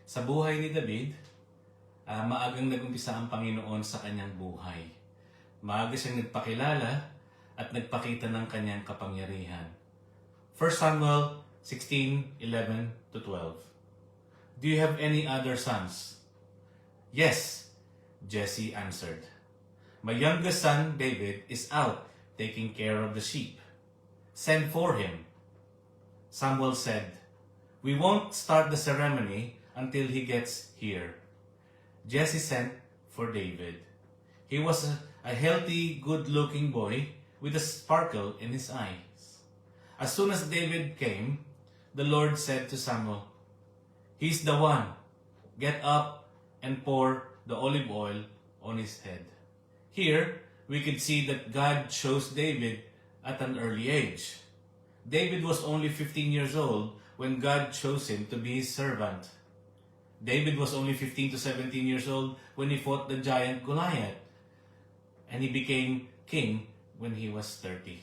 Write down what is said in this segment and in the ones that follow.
Sa buhay ni David, maagang nagumpisa ang Panginoon sa kanyang buhay. Maaga siyang nagpakilala at nagpakita ng kanyang kapangyarihan. 1 Samuel 16:11-12. Do you have any other sons? Yes, Jesse answered. My youngest son, David, is out taking care of the sheep. Send for him. Samuel said, We won't start the ceremony until he gets here. Jesse sent for David. He was a healthy, good-looking boy with a sparkle in his eyes. As soon as David came, the Lord said to Samuel, He's the one. Get up and pour the olive oil on his head. Here, we could see that God chose David at an early age. David was only 15 years old when God chose him to be his servant. David was only 15 to 17 years old when he fought the giant Goliath. And he became king when he was 30.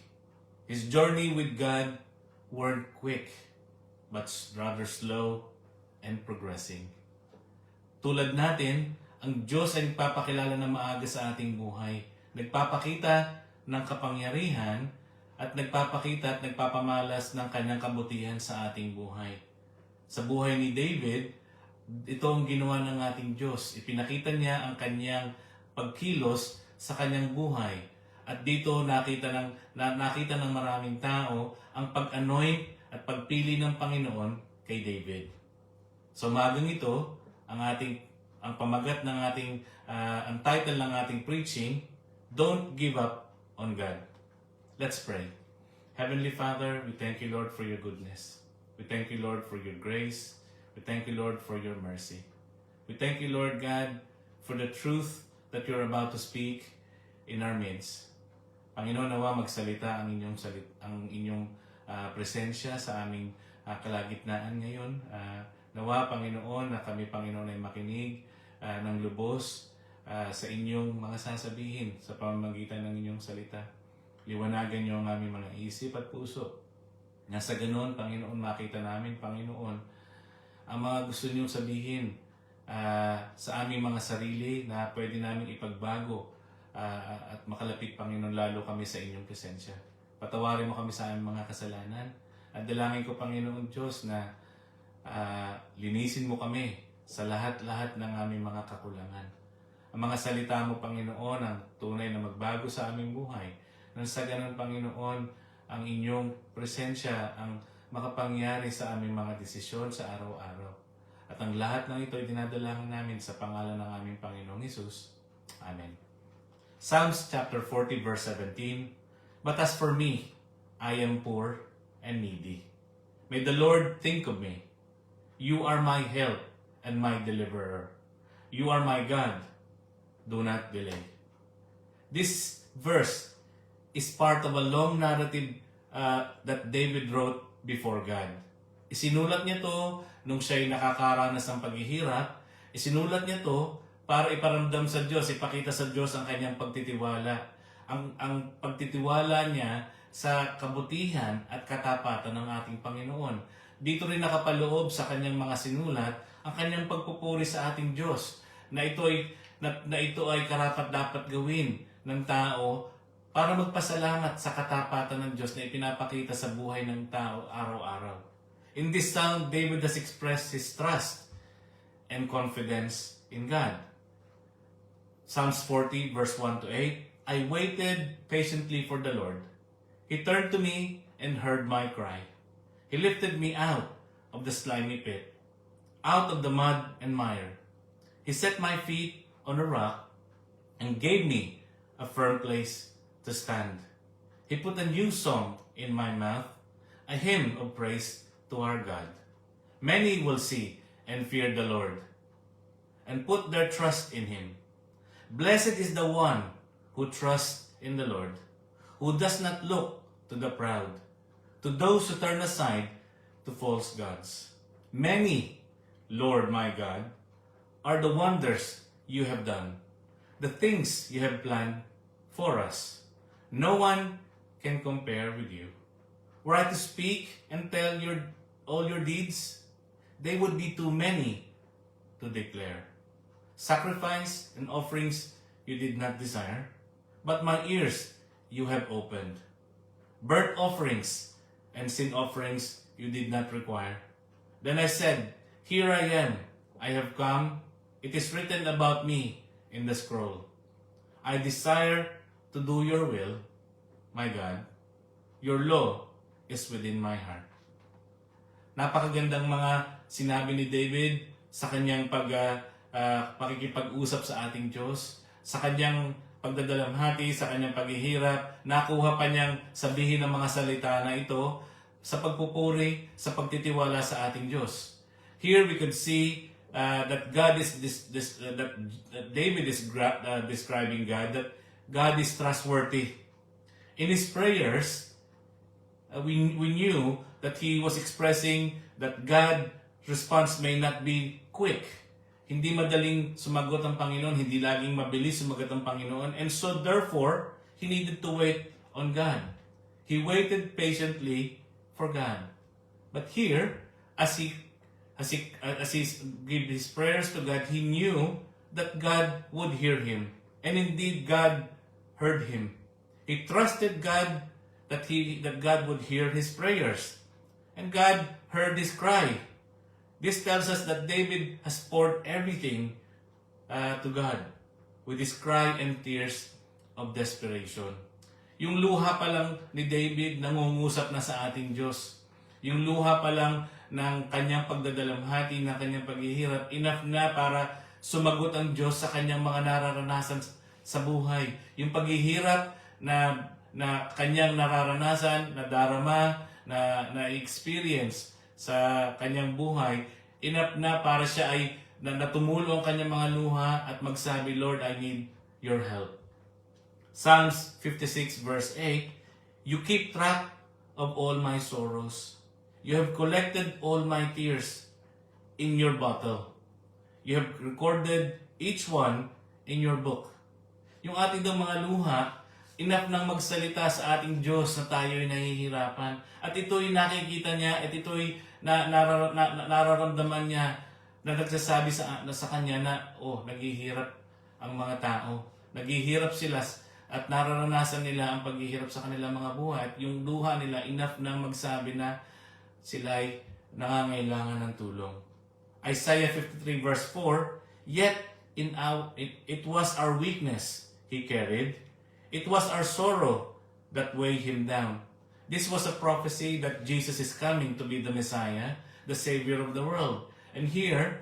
His journey with God weren't quick, but rather slow and progressing. Tulad natin, ang Diyos ay nagpapakilala na maaga sa ating buhay. Nagpapakita ng kapangyarihan at nagpapakita at nagpapamalas ng kanyang kabutihan sa ating buhay. Sa buhay ni David, ito ang ginawa ng ating Diyos. Ipinakita niya ang kanyang pagkilos sa kanyang buhay. At dito nakita ng maraming tao ang pag-anoint at pagpili ng Panginoon kay David. So magang ito, ang pamagat ng ang title ng ating preaching, Don't Give Up on God. Let's pray. Heavenly Father, we thank you, Lord, for your goodness. We thank you, Lord, for your grace. We thank you, Lord, for your mercy. We thank you, Lord God, for the truth that you're about to speak in our midst. Panginoon, nawa magsalita ang inyong presensya sa aming kalagitnaan ngayon. Nawa, Panginoon, na kami, Panginoon, ay makinig ng lubos sa inyong mga sasabihin sa pamamagitan ng inyong salita. Liwanagan niyo ang aming mga isip at puso. Nasa ganoon, Panginoon, makita namin, Panginoon, ang mga gusto niyong sabihin sa aming mga sarili na pwede namin ipagbago at makalapit, Panginoon, lalo kami sa inyong presensya. Patawarin mo kami sa aming mga kasalanan. At dalangin ko, Panginoon Diyos, na linisin mo kami sa lahat-lahat ng aming mga kakulangan. Ang mga salita mo, Panginoon, ang tunay na magbago sa aming buhay. Nang sa ganun, Panginoon, ang inyong presensya ang makapangyari sa aming mga desisyon sa araw-araw. At ang lahat ng ito ay dinadalangin namin sa pangalan ng aming Panginoong Hesus. Amen. Psalms chapter 40 verse 17. But as for me, I am poor and needy. May the Lord think of me. You are my help and my deliverer. You are my God. Do not delay. This verse is part of a long narrative that David wrote before God. Isinulat niya to nung siya'y nakakaranas ng paghihirap. Isinulat niya to para iparamdam sa Diyos, ipakita sa Diyos ang kanyang pagtitiwala. Ang pagtitiwala niya sa kabutihan at katapatan ng ating Panginoon. Dito rin nakapaloob sa kanyang mga sinulat ang kanyang pagpupuri sa ating Diyos na ito ay karapat-dapat gawin ng tao para magpasalamat sa katapatan ng Diyos na ipinapakita sa buhay ng tao araw-araw. In this psalm, David has expressed his trust and confidence in God. Psalms 40 verse 1-8, I waited patiently for the Lord. He turned to me and heard my cry. He lifted me out of the slimy pit, out of the mud and mire. He set my feet on a rock and gave me a firm place to stand. He put a new song in my mouth, a hymn of praise to our God. Many will see and fear the Lord and put their trust in Him. Blessed is the one who trusts in the Lord, who does not look to the proud, to those who turn aside to false gods. Many, Lord my God, are the wonders you have done, the things you have planned for us. No one can compare with you. Were I to speak and tell all your deeds, they would be too many to declare. Sacrifice and offerings you did not desire, but my ears you have opened. Burnt offerings and sin offerings you did not require. Then I said, Here I am, I have come. It is written about me in the scroll. I desire to do your will, my God. Your law is within my heart. Napakagandang mga sinabi ni David sa kanyang pakikipag-usap sa ating Diyos, sa kanyang pagdadalamhati, sa kanyang paghihirap. Nakuha pa niyang sabihin ng mga salita na ito sa pagpupuri, sa pagtitiwala sa ating Diyos. Here we could see that God is that David is describing God, that God is trustworthy. In his prayers, we knew that he was expressing that God's response may not be quick. Hindi madaling sumagot ang Panginoon, hindi laging mabilis sumagot ang Panginoon, and so therefore, he needed to wait on God. He waited patiently for God. But here, as he gave his prayers to God, he knew that God would hear him. And indeed, God heard him. He trusted God that God would hear his prayers. And God heard his cry. This tells us that David has poured everything to God with his cry and tears of desperation. Yung luha pa lang ni David nangungusap na sa ating Diyos. Yung luha pa lang ng kanyang pagdadalamhati, ng kanyang paghihirap, enough na para sumagot ang Diyos sa kanyang mga nararanasan sa buhay. Yung paghihirap na kanyang nararanasan, na darama, na experience sa kanyang buhay, enough na para siya ay natumulo ang kanyang mga luha at magsabi, Lord, I need your help. Psalms 56 verse 8, You keep track of all my sorrows. You have collected all my tears in your bottle. You have recorded each one in your book. Yung ating daw mga luha, enough nang magsalita sa ating Diyos na tayo'y nahihirapan. At ito'y nakikita niya, at ito'y nararamdaman niya na nagsasabi sa kanya na, naghihirap ang mga tao. Naghihirap sila at nararanasan nila ang paghihirap sa kanilang mga buhay. At yung luha nila, enough nang magsabi na sila'y nangangailangan ng tulong. Isaiah 53 verse 4, Yet it was our weakness he carried. It was our sorrow that weighed him down. This was a prophecy that Jesus is coming to be the Messiah, the Savior of the world. And here,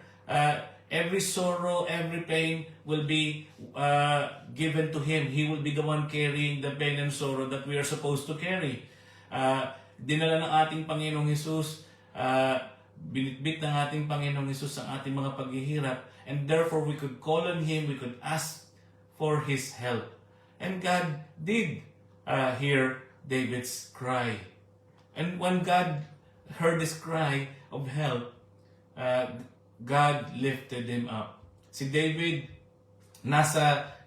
every sorrow, every pain will be given to him. He will be the one carrying the pain and sorrow that we are supposed to carry. Dinala ng ating Panginoong Hesus, binitbit ng ating Panginoong Hesus ang ating mga paghihirap, and therefore we could call on Him, we could ask for His help. And God did hear David's cry. And when God heard his cry of help, God lifted him up. Si David, nasa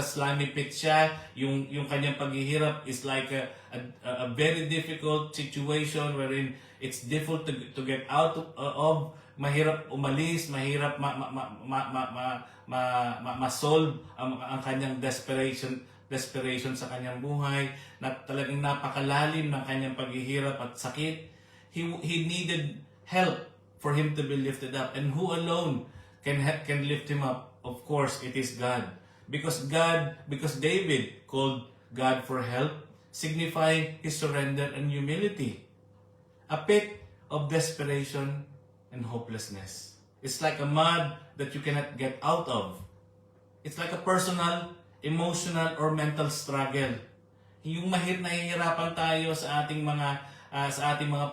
slimy pit siya. Yung kanyang paghihirap is like a very difficult situation wherein it's difficult to get out of. Mahirap umalis, mahirap ma-solve ang kanyang desperation sa kanyang buhay, na talagang napakalalim ng kanyang paghihirap at sakit. He needed help for him to be lifted up. And who alone can lift him up? Of course, it is God. Because David called God for help, signifying his surrender and humility. A pit of desperation and hopelessness. It's like a mud that you cannot get out of. It's like a personal, emotional, or mental struggle. Yung nahihirapan tayo sa ating mga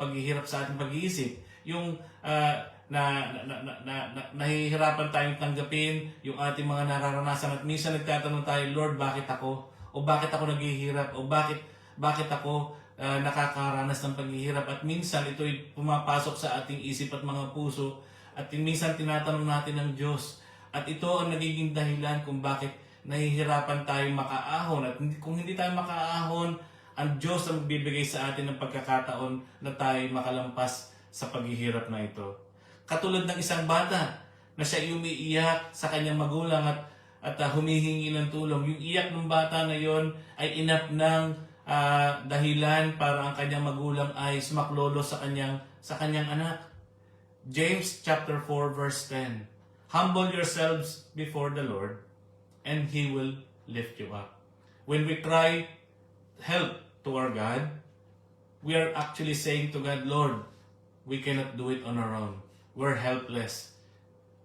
paghihirap, sa ating pag-iisip. Yung nahihirapan tayong tanggapin yung ating mga nararanasan, at minsan nagtatanong tayo, Lord, bakit ako? O bakit ako naghihirap? O bakit ako nakakaranas ng paghihirap? At minsan ito'y pumapasok sa ating isip at mga puso, at minsan tinatanong natin ng Diyos. At ito ang nagiging dahilan kung bakit nahihirapan tayong makaahon. At kung hindi tayo makaahon, ang Diyos ang bibigay sa atin ng pagkakataon na tayo makalampas sa paghihirap na ito. Katulad ng isang bata na siya umiiyak sa kanyang magulang at humihingi ng tulong. Yung iyak ng bata na yon ay enough ng dahilan para ang kanyang magulang ay sumaklolo sa kanyang anak. James chapter 4 verse 10. Humble yourselves before the Lord, and He will lift you up. When we cry help to our God, we are actually saying to God, Lord, we cannot do it on our own. We're helpless.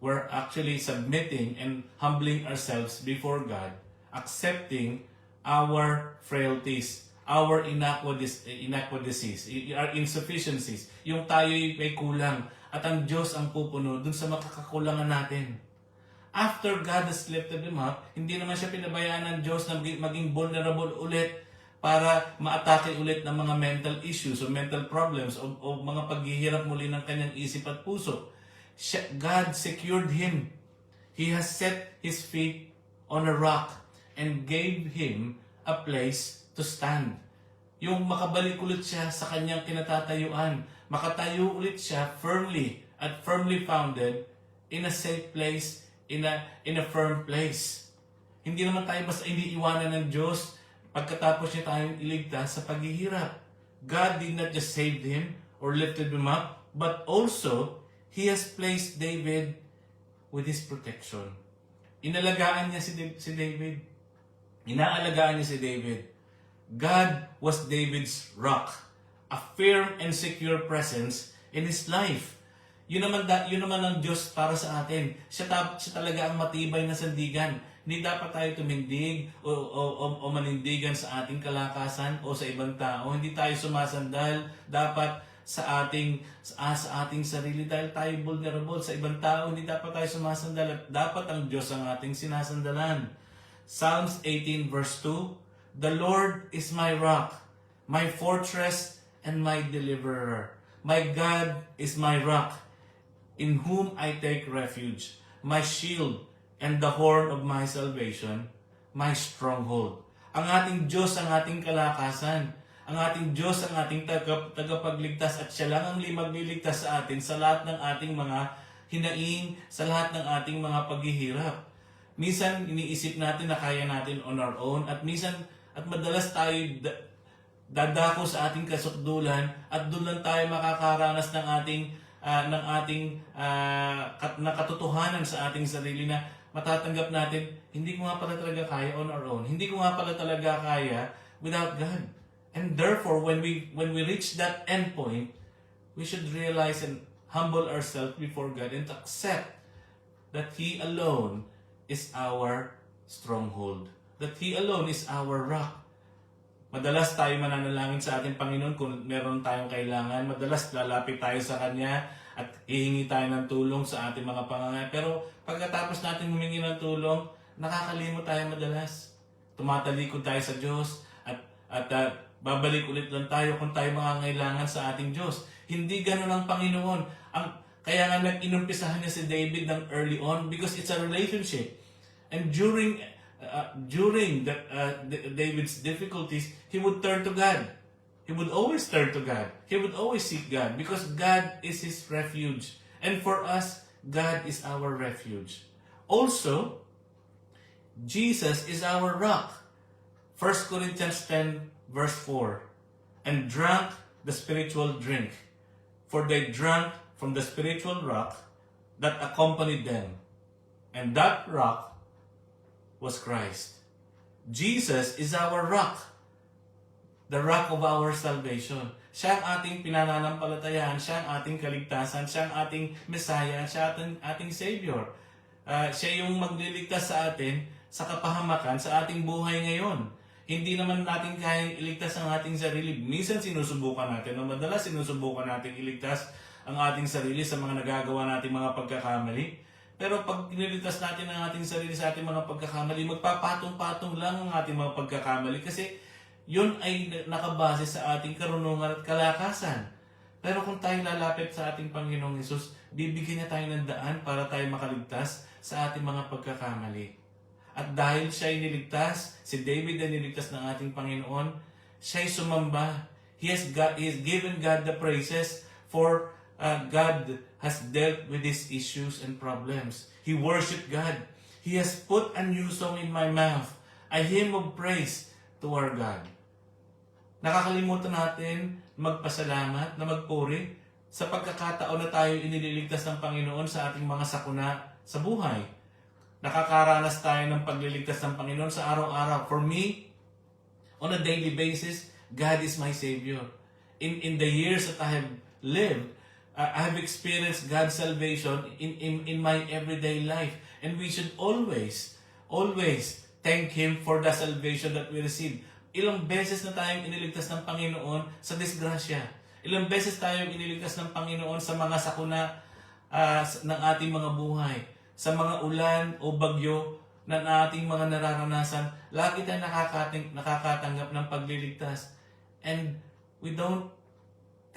We're actually submitting and humbling ourselves before God, accepting our frailties, our inadequacies, our insufficiencies, yung tayo'y may kulang, at ang Diyos ang pupuno dun sa makakakulangan natin. After God has lifted him up, hindi naman siya pinabayaan ng Diyos na maging vulnerable ulit para maatake ulit ng mga mental issues o mental problems o mga paghihirap muli ng kanyang isip at puso. God secured him. He has set his feet on a rock and gave him a place to stand. Yung makabalik ulit siya sa kanyang kinatatayuan. Makatayo ulit siya firmly founded in a safe place, in a firm place. Hindi naman tayo basta iniiwanan ng Diyos pagkatapos niya tayong iligtas sa paghihirap. God did not just save him or lifted him up, but also He has placed David with His protection. Inalagaan niya si David. Inaalagaan niya si David. God was David's rock, a firm and secure presence in his life. Yun naman ang Diyos para sa atin. Siya talaga ang matibay na sandigan. Hindi dapat tayo tumindig o manindigan sa ating kalakasan o sa ibang tao. Hindi tayo sumasandal dapat sa ating sarili dahil tayo vulnerable sa ibang tao. Hindi dapat tayo sumasandal at dapat ang Diyos ang ating sinasandalan. Psalms 18 verse 2, The Lord is my rock, my fortress and my deliverer. My God is my rock, in whom I take refuge, my shield and the horn of my salvation, my stronghold. Ang ating Diyos ang ating kalakasan. Ang ating Diyos ang ating tagapagligtas at siya lang ang magliligtas sa atin sa lahat ng ating mga hinaing, sa lahat ng ating mga paghihirap. Minsan iniisip natin na kaya natin on our own at madalas tayo dadako sa ating kasukdulan at doon lang tayo makakaranas ng ating katotohanan sa ating sarili na matatanggap natin, hindi ko nga pala talaga kaya on our own. Hindi ko nga pala talaga kaya without God. And therefore, when we reach that end point, we should realize and humble ourselves before God and accept that He alone is our stronghold. That He alone is our rock. Madalas tayo mananalangin sa ating Panginoon kung meron tayong kailangan. Madalas lalapit tayo sa Kanya at hihingi tayo ng tulong sa ating mga pangangailangan. Pero pagkatapos natin humingi ng tulong, nakakalimot tayo madalas. Tumatalikod tayo sa Diyos at babalik ulit lang tayo kung tayo mangangailangan sa ating Diyos. Hindi ganun ang Panginoon. Kaya nga nag-inumpisahan niya si David ng early on because it's a relationship. And during David's difficulties, he would turn to God. He would always turn to God. He would always seek God because God is his refuge. And for us, God is our refuge. Also, Jesus is our rock. 1 Corinthians 10 verse 4, and drank the spiritual drink, for they drank from the spiritual rock that accompanied them, and that rock was Christ. Jesus is our rock, the rock of our salvation. Siya ang ating pinananampalatayaan, siya ang ating kaligtasan, siya ang ating Messiah, siya ang ating Savior. Siya yung magliligtas sa atin sa kapahamakan sa ating buhay ngayon. Hindi naman natin kayang iligtas ang ating sarili. Minsan sinusubukan natin, o madalas sinusubukan natin iligtas ang ating sarili sa mga nagagawa nating mga pagkakamali. Pero pag iniligtas natin ang ating sarili sa ating mga pagkakamali, magpapatong-patong lang ang ating mga pagkakamali kasi yun ay nakabase sa ating karunungan at kalakasan. Pero kung tayo lalapit sa ating Panginoong Hesus, bibigyan niya tayo ng daan para tayo makaligtas sa ating mga pagkakamali. At dahil siya ay niligtas, si David ay niligtas ng ating Panginoon, siya ay sumamba. He has given God the praises for God has dealt with these issues and problems. He worshiped God. He has put a new song in my mouth, a hymn of praise to our God. Nakakalimutan natin magpasalamat, na magpuri sa pagkakataon na tayo inililigtas ng Panginoon sa ating mga sakuna sa buhay. Nakakaranas tayo ng pagliligtas ng Panginoon sa araw-araw. For me, on a daily basis, God is my Savior. In the years that I have lived, I have experienced God's salvation in my everyday life. And we should always thank Him for the salvation that we received. Ilang beses na tayong iniligtas ng Panginoon sa disgrasya. Ilang beses tayong iniligtas ng Panginoon sa mga sakuna ng ating mga buhay. Sa mga ulan o bagyo na ating mga nararanasan, lagi tayong nakakatanggap ng pagliligtas. And we don't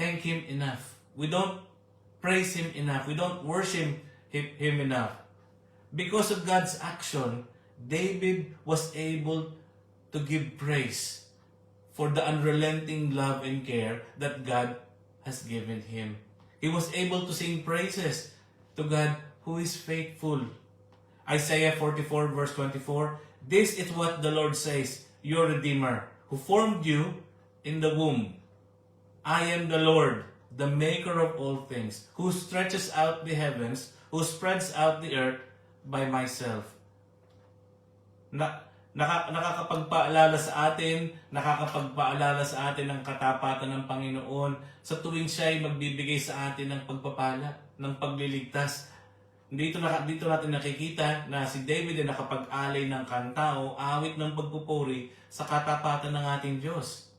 thank Him enough. We don't praise Him enough. We don't worship Him enough. Because of God's action, David was able to give praise for the unrelenting love and care that God has given him. He was able to sing praises to God who is faithful. Isaiah 44 verse 24, "This is what the Lord says, your Redeemer, who formed you in the womb. I am the Lord, the maker of all things, who stretches out the heavens, who spreads out the earth by myself." Nakakapagpaalala sa atin ng katapatan ng Panginoon sa tuwing siya ay magbibigay sa atin ng pagpapala, ng pagliligtas. Dito natin nakikita na si David ay nakapag-alay ng kanta o awit ng pagpupuri sa katapatan ng ating Diyos.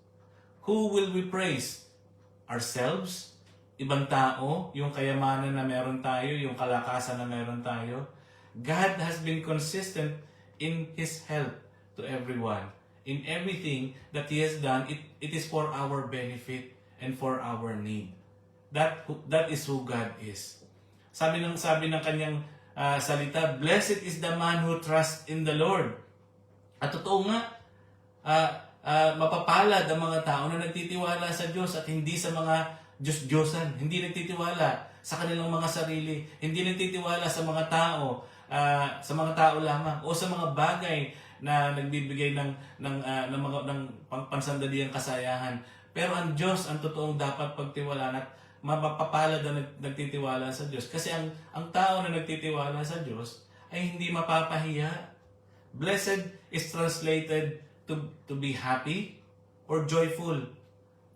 Who will we praise? Ourselves? Ibang tao? Yung kayamanan na meron tayo? Yung kalakasan na meron tayo? God has been consistent in His help to everyone. In everything that He has done, it is for our benefit and for our need. That is who God is. Sabi ng kanyang salita, "Blessed is the man who trusts in the Lord." At totoo nga, mapapalad ang mga tao na nagtitiwala sa Diyos at hindi sa mga Diyos-Diyosan. Hindi nagtitiwala sa kanilang mga sarili. Hindi nagtitiwala sa mga tao, lamang o sa mga bagay na nagbibigay ng pansandaliang kasayahan. Pero ang Diyos ang totoong dapat pagtiwalaan at mapapalad na nagtitiwala sa Diyos. Kasi ang tao na nagtitiwala sa Diyos ay hindi mapapahiya. Blessed is translated to be happy or joyful.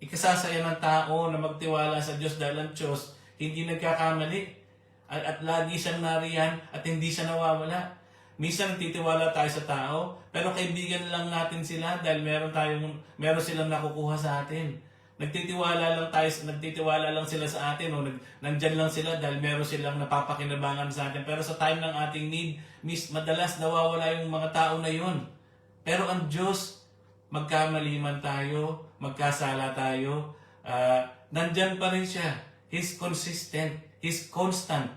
Ikasasaya ng tao na magtiwala sa Diyos dahil ang Diyos hindi nagkakamali. At lagi siyang nariyan at hindi siya nawawala. Minsan titiwala tayo sa tao, pero kaibigan lang natin sila dahil meron silang nakukuha sa atin. Nagtitiwala lang sila sa atin o nandyan lang sila dahil meron silang napapakinabangan sa atin. Pero sa time ng ating need, madalas nawawala yung mga tao na yun. Pero ang Diyos, magkamali man tayo, magkasala tayo, nandyan pa rin siya. He's consistent. He's constant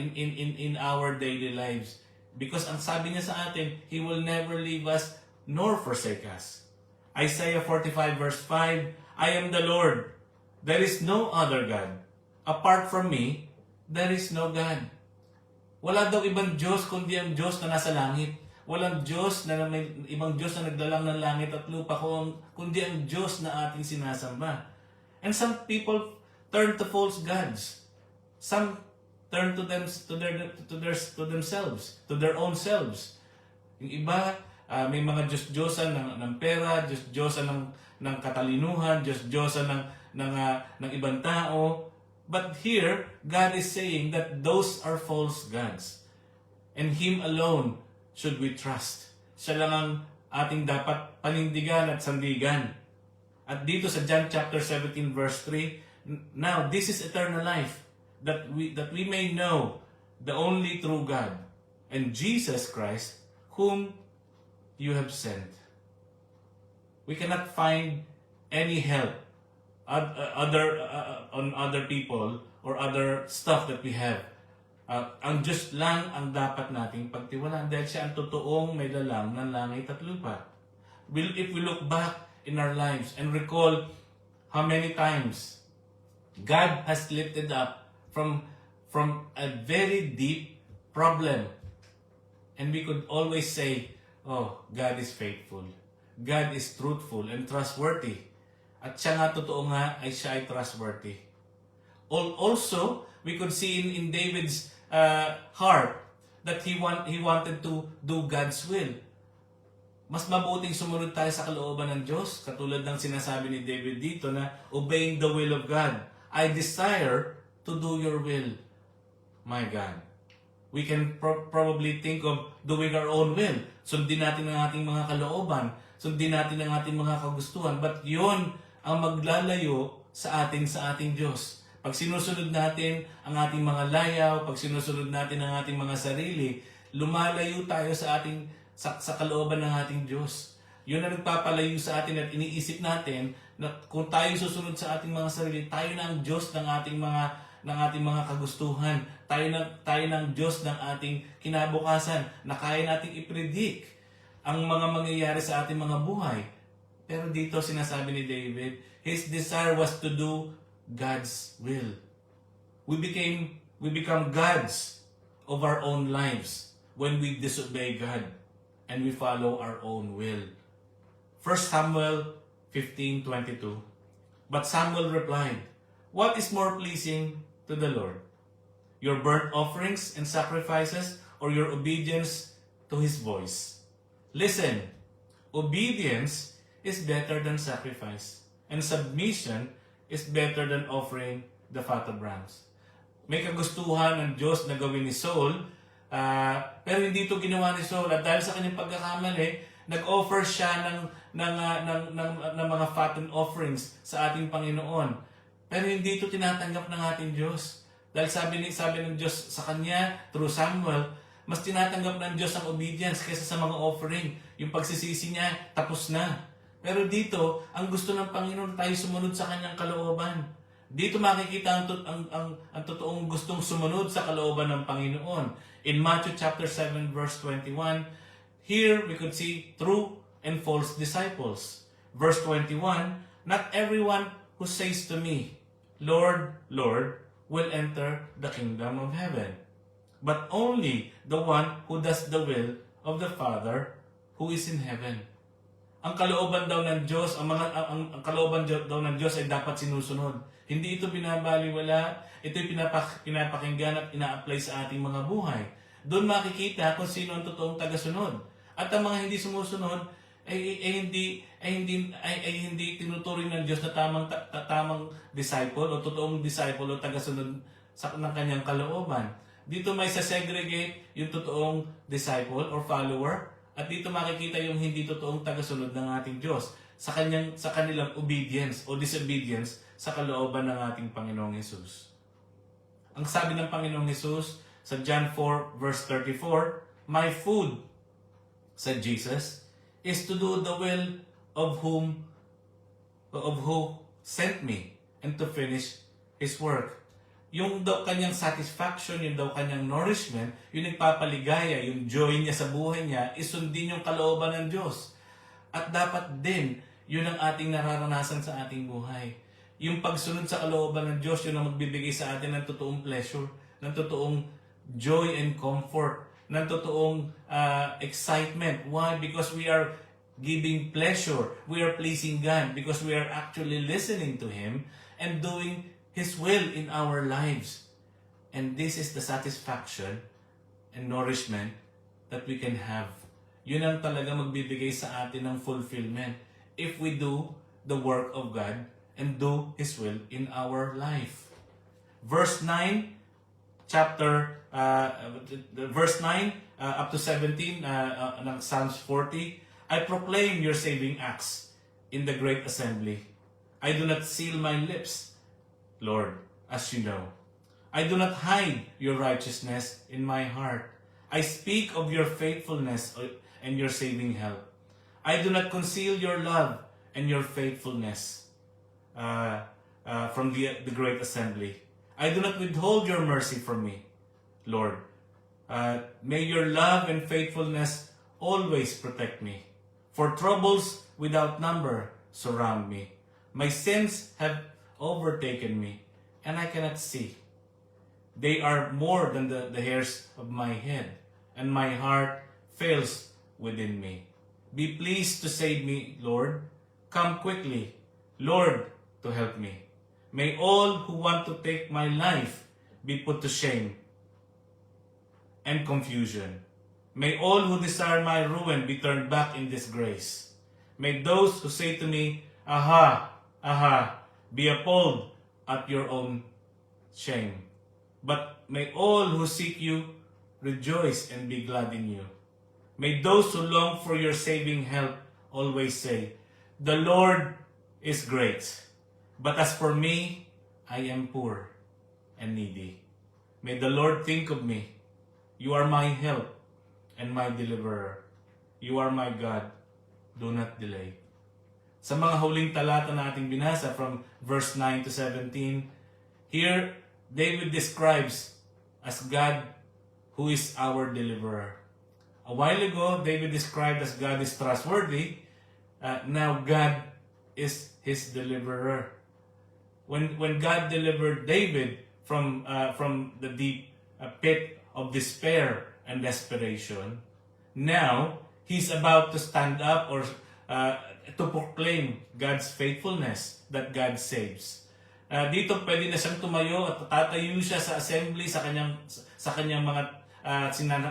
in our daily lives. Because ang sabi niya sa atin, He will never leave us nor forsake us. Isaiah 45 verse 5, "I am the Lord. There is no other God. Apart from me, there is no God." Wala daw ibang Diyos kundi ang Diyos na nasa langit. Walang Diyos na may ibang Diyos na nagdalang ng langit at lupa kundi ang Diyos na ating sinasamba. And some people turn to false gods. Some turn to themselves, to their own selves. Yung iba, may mga Diyos-Diyosan ng pera, Diyos-Diyosan ng katalinuhan, Diyos-Diyosan ng ibang tao. But here, God is saying that those are false gods. And Him alone should we trust. Siya lang ang ating dapat panindigan at sandigan. At dito sa John chapter 17 verse 3, "Now this is eternal life, that we may know the only true God, and Jesus Christ, whom you have sent." We cannot find any help on other people or other stuff that we have. Ang Diyos lang ang dapat nating pagtiwalaan dahil siya ang totoong may lalang ng langit at lupa. If we look back in our lives and recall how many times God has lifted up from a very deep problem. And we could always say, oh, God is faithful. God is truthful and trustworthy. At siya nga, totoo nga, siya ay trustworthy. Also, we could see in David's heart that he wanted to do God's will. Mas mabuting sumunod tayo sa kalooban ng Diyos, katulad ng sinasabi ni David dito na obeying the will of God. I desire to do your will, my God. We can probably think of doing our own will. Sundin natin ang ating mga kalooban, sundin natin ang ating mga kagustuhan, but yun ang maglalayo sa ating Diyos. Pag sinusunod natin ang ating mga layaw, pag sinusunod natin ang ating mga sarili, lumalayo tayo sa kalooban ng ating Diyos. Yun ang nagpapalayo sa atin at iniisip natin na kung tayo susunod sa ating mga sarili, tayo na ang Diyos ng ating mga kagustuhan. Tayo ng Diyos ng ating kinabukasan na kaya nating i-predict ang mga mangyayari sa ating mga buhay. Pero dito sinasabi ni David, his desire was to do God's will. We become gods of our own lives when we disobey God and we follow our own will. 1 Samuel 15:22. But Samuel replied, what is more pleasing to the Lord? Your burnt offerings and sacrifices, or your obedience to His voice? Listen, obedience is better than sacrifice, and submission is better than offering the fat of rams. May kagustuhan ng Diyos na gawin ni Saul, pero hindi ito ginawa ni Saul. At dahil sa kanyang pagkakamali, nag-offer siya ng mga fattened offerings sa ating Panginoon. Pero hindi ito tinatanggap ng ating Diyos. Dahil sabi ng Diyos sa kanya, through Samuel, mas tinatanggap ng Diyos ang obedience kaysa sa mga offering. Yung pagsisisi niya, tapos na. Pero dito, ang gusto ng Panginoon tayo sumunod sa kanyang kalooban. Dito makikita ang totoong gustong sumunod sa kalooban ng Panginoon. In Matthew chapter 7 verse 21, here we could see true and false disciples. Verse 21, not everyone who says to me, Lord, Lord, will enter the kingdom of heaven, but only the one who does the will of the Father who is in heaven. Ang kalooban daw ng Diyos, ang kalooban daw ng Diyos ay dapat sinusunod. Hindi ito binabaliwala, ito'y pinapakinggan at ina-apply sa ating mga buhay. Doon makikita kung sino ang totoong tagasunod. At ang mga hindi sumusunod ay hindi tinuturing ng Diyos na tamang disciple o totoong disciple o tagasunod ng kanyang kalooban. Dito may segregate yung totoong disciple or follower, at dito makikita yung hindi totoong tagasunod ng ating Diyos sa kanilang obedience o disobedience sa kalooban ng ating Panginoong Hesus. Ang sabi ng Panginoong Hesus sa John 4 verse 34, my food, said Jesus, is to do the will of who sent me and to finish His work. Yung daw kanyang satisfaction, yung daw kanyang nourishment, yung nagpapaligaya, yung joy niya sa buhay niya, isundin yung kalooban ng Diyos. At dapat din, yun ang ating nararanasan sa ating buhay. Yung pagsunod sa kalooban ng Diyos, yun ang magbibigay sa atin ng totoong pleasure, ng totoong joy and comfort, ng totoong excitement. Why? Because we are giving pleasure. We are pleasing God because we are actually listening to Him and doing His will in our lives. And this is the satisfaction and nourishment that we can have. Yun ang talaga magbibigay sa atin ng fulfillment if we do the work of God and do His will in our life. Verse 9, verse 9 up to 17 ng Psalms 40, I proclaim your saving acts in the great assembly. I do not seal my lips, Lord, as you know. I do not hide your righteousness in my heart. I speak of your faithfulness and your saving help. I do not conceal your love and your faithfulness from the great assembly. I do not withhold your mercy from me, Lord. May your love and faithfulness always protect me. For troubles without number surround me. My sins have overtaken me, and I cannot see. They are more than the hairs of my head, and my heart fails within me. Be pleased to save me, Lord. Come quickly, Lord, to help me. May all who want to take my life be put to shame and confusion. May all who desire my ruin be turned back in disgrace. May those who say to me, aha, aha, be appalled at your own shame. But may all who seek you rejoice and be glad in you. May those who long for your saving help always say, the Lord is great. But as for me, I am poor and needy. May the Lord think of me. You are my help and my deliverer. You are my God. Do not delay. Sa mga huling talata na ating binasa from verse 9 to 17, here David describes as God who is our deliverer. A while ago, David described as God is trustworthy. Now God is his deliverer. When God delivered David from the deep pit of despair and desperation, now he's about to stand up or to proclaim God's faithfulness, that God saves. Dito pwede na siyang tumayo at tatayo siya sa assembly sa kanyang mga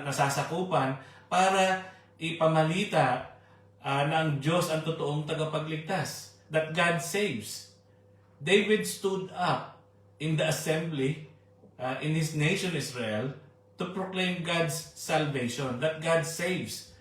nasasakupan para ipamalita na ang Diyos ang totoong tagapagligtas, that God saves. David stood up in the assembly in his nation Israel to proclaim God's salvation, that God saves.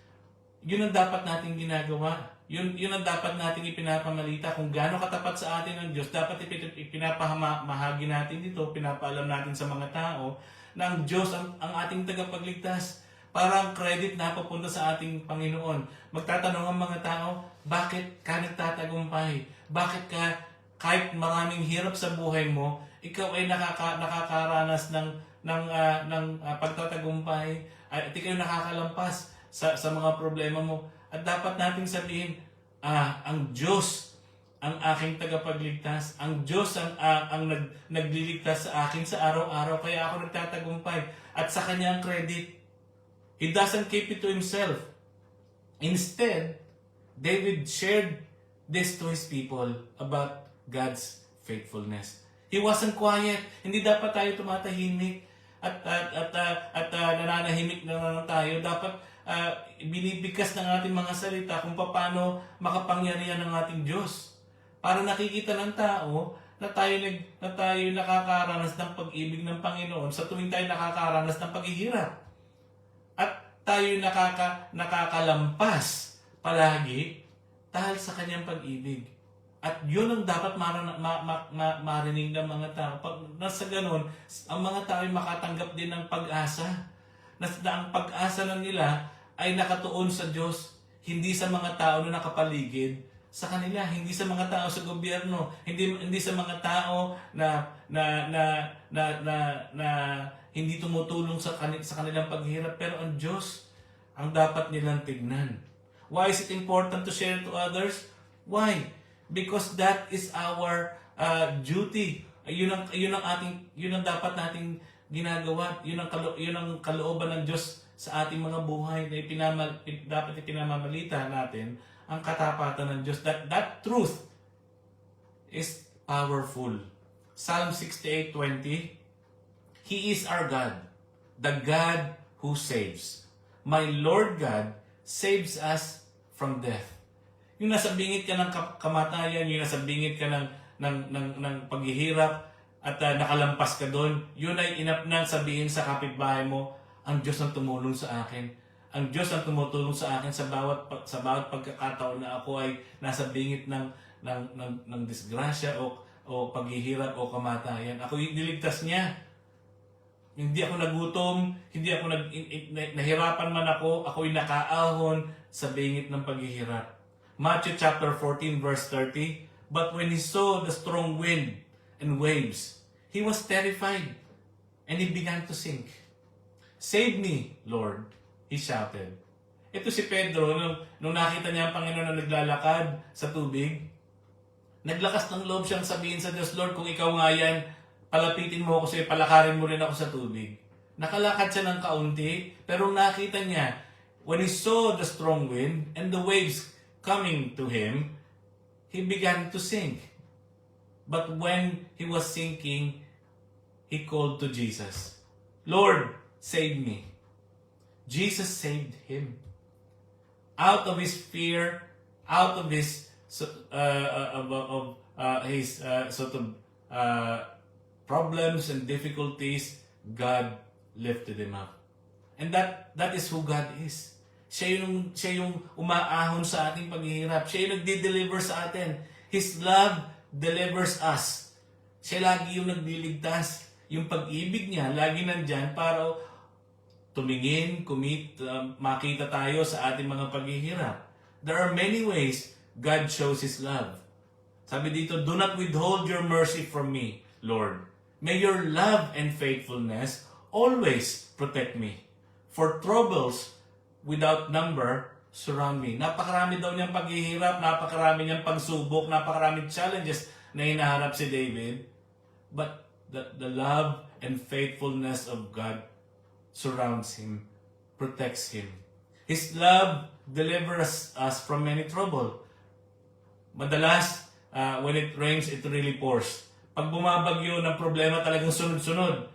Yun ang dapat nating ginagawa. Yun ang dapat nating ipinapamalita. Kung gaano katapat sa atin ang Diyos, dapat ipinapamahagi natin dito, pinapaalam natin sa mga tao na ang Diyos ang ating tagapagligtas. Para ang credit na papunta sa ating Panginoon. Magtatanong ang mga tao, bakit ka nagtatagumpay? Bakit ka, kahit maraming hirap sa buhay mo, ikaw ay nakakaranas ng pagtatagumpay, at ikaw ay nakakalampas sa mga problema mo. At dapat nating sabihin, ang Diyos ang aking tagapagligtas. Ang Diyos ang nagliligtas sa akin sa araw-araw, kaya ako nagtatagumpay. At sa kanya ang credit. He doesn't keep it to himself. Instead, David shared this to his people about God's faithfulness. He wasn't quiet. Hindi dapat tayo tumatahimik at nananahimik na lang tayo. Dapat binibigkas ng ating mga salita kung paano makapangyarihan ng ating Diyos. Para nakikita ng tao na tayo nakakaranas ng pag-ibig ng Panginoon sa tuwing tayo nakakaranas ng paghihirap. At tayo nakakalampas palagi dahil sa kanyang pag-ibig. At yun ang dapat marinig ng mga tao. Pag nasa ganun, ang mga tao ay makatanggap din ng pag-asa. Na ang pag-asa na nila ay nakatuon sa Diyos, hindi sa mga tao na nakapaligid sa kanila, hindi sa mga tao sa gobyerno, hindi sa mga tao na hindi tumutulong sa kanilang paghihirap, pero ang Diyos ang dapat nilang tignan. Why is it important to share to others? Why? Because that is our duty. Yun ang dapat nating ginagawa. Yun ang kalooban ng Diyos sa ating mga buhay na dapat ipinamamalita natin ang katapatan ng Diyos. That truth is powerful. Psalm 68:20. He is our God, the God who saves. My Lord God saves us from death. Yung nasa bingit ka ng kamatayan, yung nasa bingit ka ng paghihirap at nakalampas ka doon, yun ay inapnang sabihin sa kapitbahay mo, ang Diyos ang tumulong sa akin. Ang Diyos ang tumutulong sa akin sa bawat pagkakataon na ako ay nasa bingit ng disgrasya o paghihirap o kamatayan. Ako niligtas niya. Hindi ako nagutom, hindi ako nahirapan man ako'y nakaahon sa bingit ng paghihirap. Matthew chapter 14 verse 30, but when he saw the strong wind and waves, he was terrified and he began to sink. Save me, Lord, he shouted. Ito si Pedro, nung nakita niya ang Panginoon na naglalakad sa tubig, naglakas ng loob siyang sabihin sa Diyos, Lord, kung ikaw nga yan, palapitin mo ako sa'yo, palakarin mo rin ako sa tubig. Nakalakad siya ng kaunti, pero nakita niya, when he saw the strong wind and the waves coming to him, he began to sink. But when he was sinking, he called to Jesus, Lord, save me. Jesus saved him. Out of his fear, out of his problems and difficulties, God lifted him up. And that is who God is. Siya yung umaahon sa ating paghihirap. Siya yung nagdi-deliver sa atin. His love delivers us. Siya lagi yung nagliligtas. Yung pag-ibig niya, lagi nandyan para tumingin, makita tayo sa ating mga paghihirap. There are many ways God shows His love. Sabi dito, do not withhold your mercy from me, Lord. May your love and faithfulness always protect me. For troubles without number surround me. Napakarami daw niyang paghihirap, napakarami niyang pagsubok, napakarami challenges na hinaharap si David. But the love and faithfulness of God surrounds him, protects him. His love delivers us from many trouble. Madalas, when it rains, it really pours. Pag bumabagyo ng problema, talagang sunod-sunod.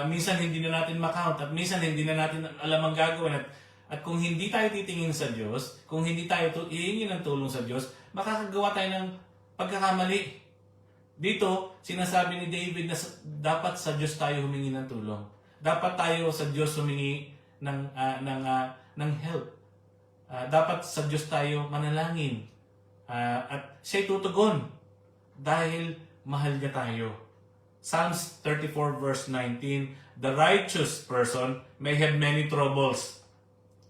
Minsan hindi na natin makount at minsan hindi na natin alam ang gagawin. At kung hindi tayo titingin sa Diyos, kung hindi tayo ihingi ng tulong sa Diyos, makakagawa tayo ng pagkakamali. Dito, sinasabi ni David na dapat sa Diyos tayo humingi ng tulong. Dapat tayo sa Diyos humingi ng help. Dapat sa Diyos tayo manalangin. At siya'y tutugon dahil mahal niya tayo. Psalms 34 verse 19, the righteous person may have many troubles,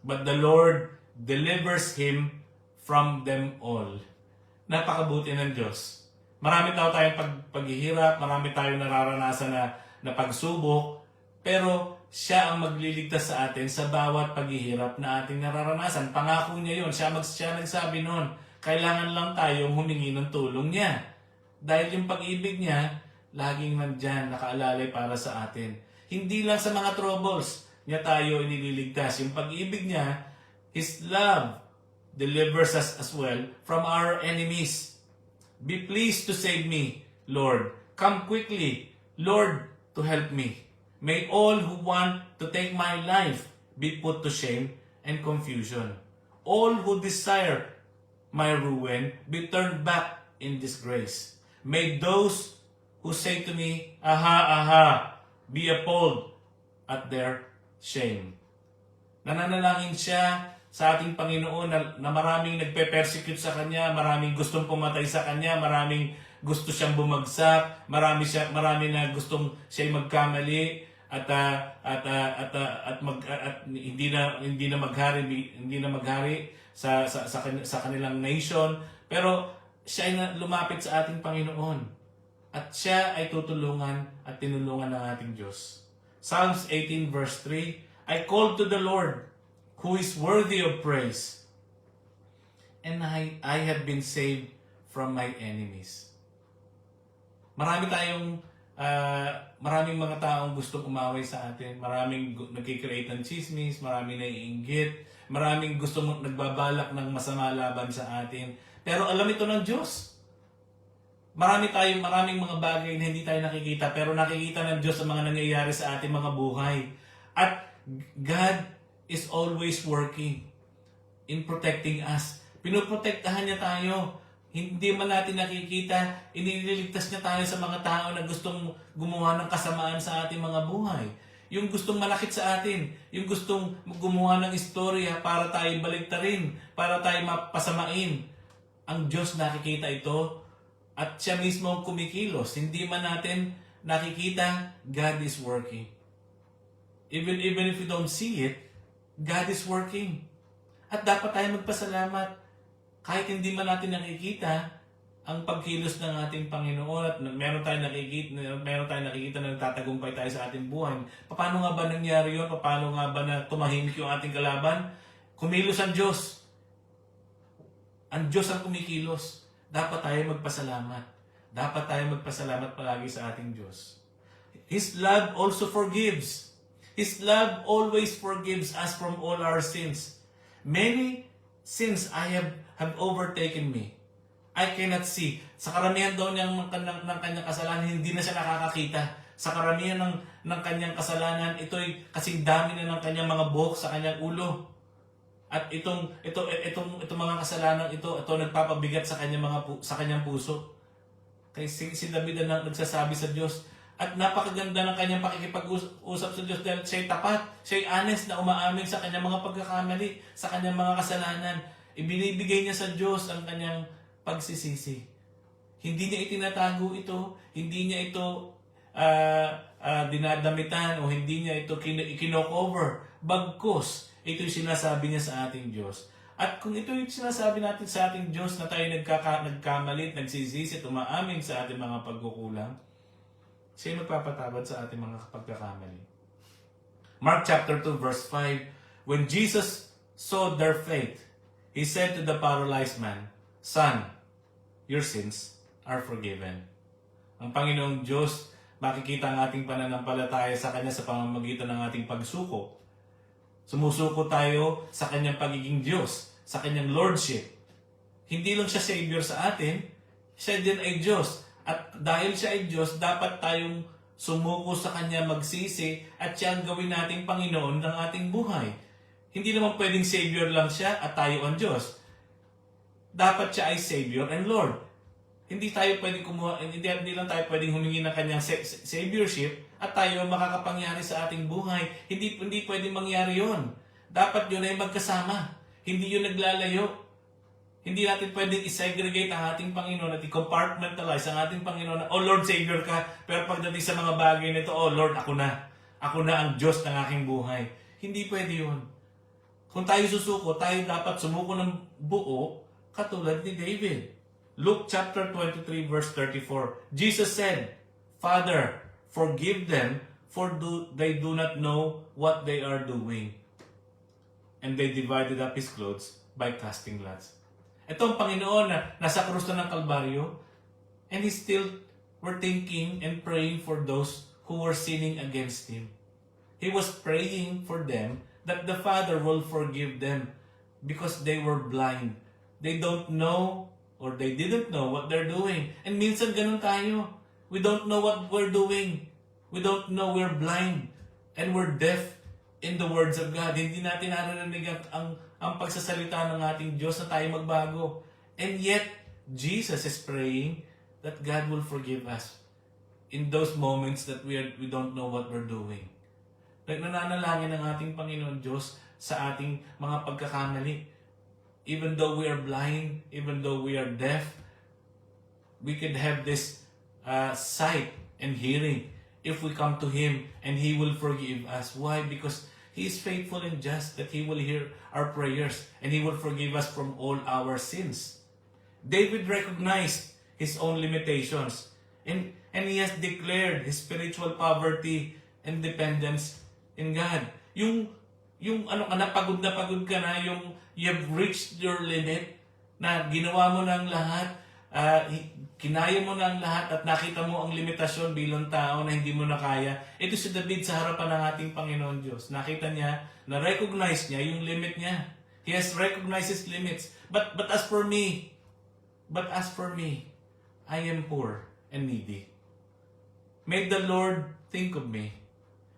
but the Lord delivers him from them all. Napakabuti ng Diyos. Marami tayong paghihirap, marami tayong nararanasan na pagsubok, pero siya ang magliligtas sa atin sa bawat paghihirap na ating nararanasan. Pangako niya yun. Siya nagsabi noon, kailangan lang tayong humingi ng tulong niya. Dahil yung pag-ibig niya, laging nandyan, nakaalalay para sa atin. Hindi lang sa mga troubles niya tayo inililigtas. Yung pag-ibig niya, His love delivers us as well from our enemies. Be pleased to save me, Lord. Come quickly, Lord, to help me. May all who want to take my life be put to shame and confusion. All who desire my ruin be turned back in disgrace. May those who say to me, aha, aha, be appalled at their shame. Nananalangin siya sa ating Panginoon na maraming nagpe-persecute sa Kanya, maraming gustong pumatay sa Kanya, maraming gusto siyang bumagsak, marami na gustong siya'y magkamali at hindi na maghari sa kanilang nation, pero siya ay lumapit sa ating Panginoon at siya ay tutulungan at tinulungan ng ating Diyos. Psalms 18 verse 3, I called to the Lord who is worthy of praise, and I have been saved from my enemies. Maraming mga taong gustong umaway sa atin, maraming nagkikreate ng chismis, maraming naiinggit, maraming gustong nagbabalak ng masama laban sa atin. Pero alam ito ng Diyos. Maraming mga bagay na hindi tayo nakikita, pero nakikita ng Diyos ang mga nangyayari sa ating mga buhay. At God is always working in protecting us. Pinoprotektahan niya tayo. Hindi man natin nakikita, inililigtas niya tayo sa mga tao na gustong gumawa ng kasamaan sa ating mga buhay. Yung gustong malakit sa atin, yung gustong gumawa ng istorya para tayo baliktarin, para tayo mapasamain. Ang Diyos nakikita ito at siya mismo ang kumikilos. Hindi man natin nakikita, God is working. Even if you don't see it, God is working. At dapat tayo magpasalamat. Kahit hindi man natin nakikita ang pagkilos ng ating Panginoon at meron tayong nakikita na nagtatagumpay tayo sa ating buhay. Paano nga ba nangyari yun? Paano nga ba na tumahimik yung ating kalaban? Kumilos ang Diyos. Ang Diyos ang kumikilos. Dapat tayo magpasalamat. Dapat tayo magpasalamat palagi sa ating Diyos. His love also forgives. His love always forgives us from all our sins. Many sins have overtaken me. I cannot see. Sa karamihan daw ng kanyang kasalanan, hindi na siya nakakakita. Sa karamihan ng kanyang kasalanan, ito'y kasing dami na ng kanyang mga buhok sa kanyang ulo. At itong mga kasalanan ito nagpapabigat sa kanyang puso. Kaya si David ang nagsasabi sa Diyos, at napakaganda ng kanyang pakikipag-usap sa Diyos dahil siya'y tapat, siya'y honest na umaamin sa kanyang mga pagkakamali, sa kanyang mga kasalanan. Ibinibigay niya sa Diyos ang kanyang pagsisisi. Hindi niya itinatago ito, hindi niya ito dinadamitan o hindi niya ito kino-cover. Bagkus, ito yung sinasabi niya sa ating Diyos. At kung ito yung sinasabi natin sa ating Diyos na tayo nagkamalit, nagsisisi at umaamin sa ating mga pagkukulang, siya magpapatawad sa ating mga pagkakamali. Mark chapter 2 verse 5, when Jesus saw their faith, He said to the paralyzed man, Son, your sins are forgiven. Ang Panginoong Diyos, makikita ang ating pananampalataya sa Kanya sa pamamagitan ng ating pagsuko. Sumusuko tayo sa Kanyang pagiging Diyos, sa Kanyang Lordship. Hindi lang siya Savior sa atin, siya din ay Diyos. At dahil siya ay Diyos, dapat tayong sumuko sa Kanya, magsisi, at siya ang gawin nating Panginoon ng ating buhay. Hindi naman pwedeng Savior lang siya at tayo ang Diyos. Dapat siya ay Savior and Lord. Hindi lang tayo pwedeng humingi ng Kanyang Saviorship at tayo makakapangyari sa ating buhay. Hindi pwedeng mangyari yon. Dapat yun ay magkasama. Hindi yun naglalayo. Hindi natin pwedeng i-segregate ang ating Panginoon at i-compartmentalize ang ating Panginoon na, oh Lord, Savior ka. Pero pagdating sa mga bagay nito, oh Lord, ako na. Ako na ang Diyos ng aking buhay. Hindi pwede yun. Kung tayo susuko, tayo dapat sumuko ng buo katulad ni David. Luke chapter 23 verse 34. Jesus said, Father, forgive them, for they do not know what they are doing. And they divided up His clothes by casting lots. Itong Panginoon na nasa krus na ng Kalbaryo, and He still were thinking and praying for those who were sinning against Him. He was praying for them that the Father will forgive them because they were blind. They don't know or they didn't know what they're doing. And minsan ganun tayo. We don't know what we're doing. We don't know, we're blind and we're deaf in the words of God. Hindi natin narinig ang pagsasalita ng ating Diyos na tayo magbago. And yet, Jesus is praying that God will forgive us in those moments that we don't know what we're doing. Nananalangin ang ating Panginoon Diyos sa ating mga pagkakamali. Even though we are blind, even though we are deaf, we can have this sight and hearing if we come to Him and He will forgive us. Why? Because He is faithful and just that He will hear our prayers and He will forgive us from all our sins. David recognized his own limitations and he has declared his spiritual poverty and dependence in God. Yung pagod ka na, you have reached your limit, na ginawa mo na ang lahat, kinaya mo na ang lahat at nakita mo ang limitasyon bilang tao na hindi mo na kaya. Ito si David sa harapan ng ating Panginoon Diyos. Nakita niya, na-recognize niya yung limit niya. He has recognized his limits. But as for me, I am poor and needy. May the Lord think of me.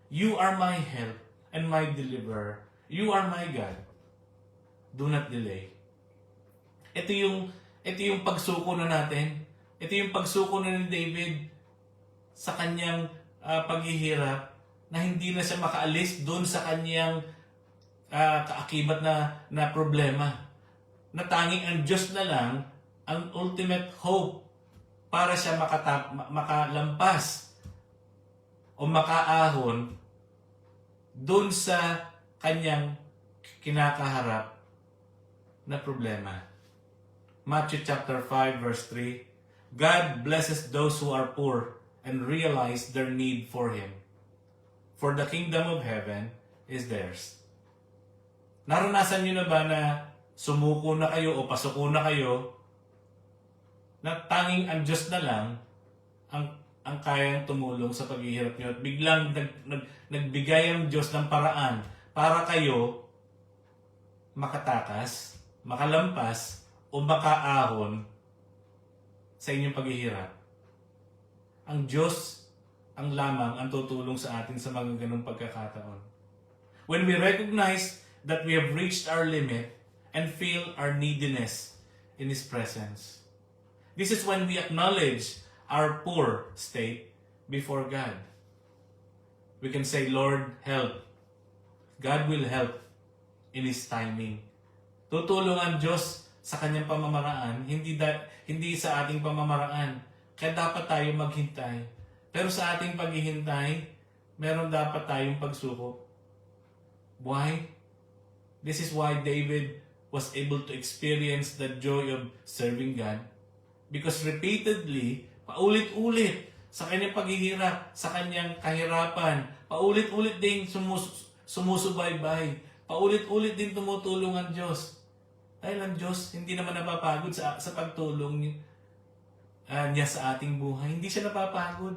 You are my help and my deliverer. You are my God. Do not delay. Ito yung pagsuko na natin. Ito yung pagsuko na ni David sa kanyang paghihirap na hindi na siya makaalis doon sa kanyang kaakibat na problema. Na tanging ang Diyos na lang ang ultimate hope para siya makalampas o makaahon doon sa kanyang kinakaharap na problema. Matthew chapter 5 verse 3, God blesses those who are poor and realize their need for Him. For the kingdom of heaven is theirs. Naranasan niyo na ba na sumuko na kayo o pasuko na kayo na tanging ang Diyos na lang ang ang kayang tumulong sa paghihirap nyo at biglang nagbigay ang Diyos ng paraan para kayo makatakas, makalampas, o makaahon sa inyong paghihirap. Ang Diyos ang lamang ang tutulong sa atin sa mga ganung pagkakataon. When we recognize that we have reached our limit and feel our neediness in His presence. This is when we acknowledge our poor state before God. We can say, Lord, help. God will help in His timing. Tutulong ang Diyos sa kanyang pamamaraan, hindi sa ating pamamaraan. Kaya dapat tayo maghintay. Pero sa ating paghihintay, meron dapat tayong pagsuko. Why? This is why David was able to experience the joy of serving God. Because repeatedly, paulit-ulit sa kanyang paghihirap, sa kanyang kahirapan, paulit-ulit din sumusubaybay, paulit-ulit din tumutulong ang Diyos. Dahil ang Diyos hindi naman napapagod sa pagtulong niya sa ating buhay. Hindi siya napapagod.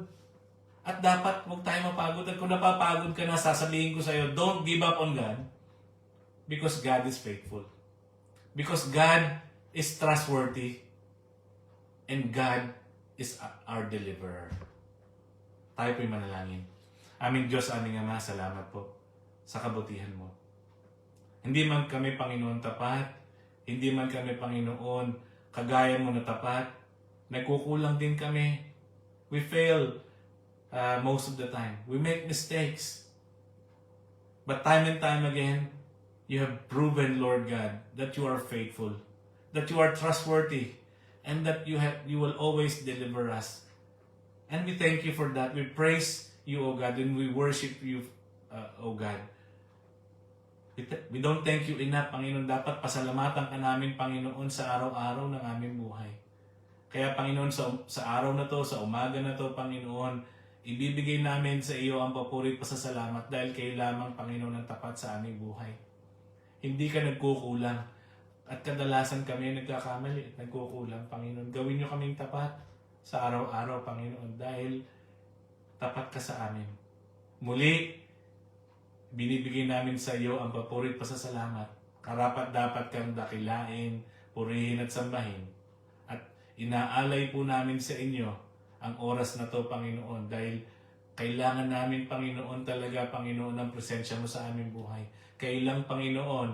At dapat huwag tayo mapagod. At kung napapagod ka na, sasabihin ko sa iyo, don't give up on God. Because God is faithful. Because God is trustworthy. And God is our deliverer. Tayo po'y manalangin. Aming Diyos, aming Ama, salamat po sa kabutihan mo. Hindi man kami, Panginoon, tapat. Hindi man kami, Panginoon, kagaya mo na tapat. Nagkukulang din kami. We fail most of the time. We make mistakes. But time and time again, you have proven, Lord God, that you are faithful, that you are trustworthy, and that you will always deliver us. And we thank you for that. We praise you, O God, and we worship you, O God. We don't thank you enough, Panginoon. Dapat pasalamatan ka namin, Panginoon, sa araw-araw ng aming buhay. Kaya, Panginoon, sa araw na to, sa umaga na to, Panginoon, ibibigay namin sa iyo ang papuri at pasasalamat dahil kayo lamang, Panginoon, ang tapat sa aming buhay. Hindi ka nagkukulang. At kadalasan kami nagkakamali at nagkukulang, Panginoon. Gawin niyo kaming tapat sa araw-araw, Panginoon, dahil tapat ka sa amin. Muli, binibigay namin sa iyo ang papuri at pasasalamat. Karapat-dapat kang dakilain, purihin at sambahin. At inaalay po namin sa inyo ang oras na to, Panginoon, dahil kailangan namin, Panginoon, talaga, Panginoon, ang presensya mo sa aming buhay. Kailang, Panginoon,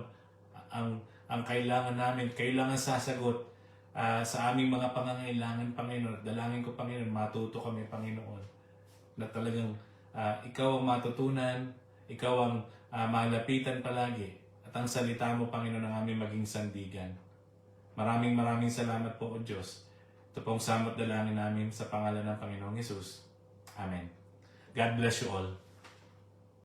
ang kailangan namin, kailangan sasagot sa aming mga pangangailangan, Panginoon. Dalangin ko, Panginoon, matuto kami, Panginoon, na talagang ikaw ang matutunan, ikaw ang malapitan palagi, at ang salita mo, Panginoon, ang aming maging sandigan. Maraming salamat po, O Diyos. Ito pong samot dalangin namin sa pangalan ng Panginoong Hesus. Amen. God bless you all.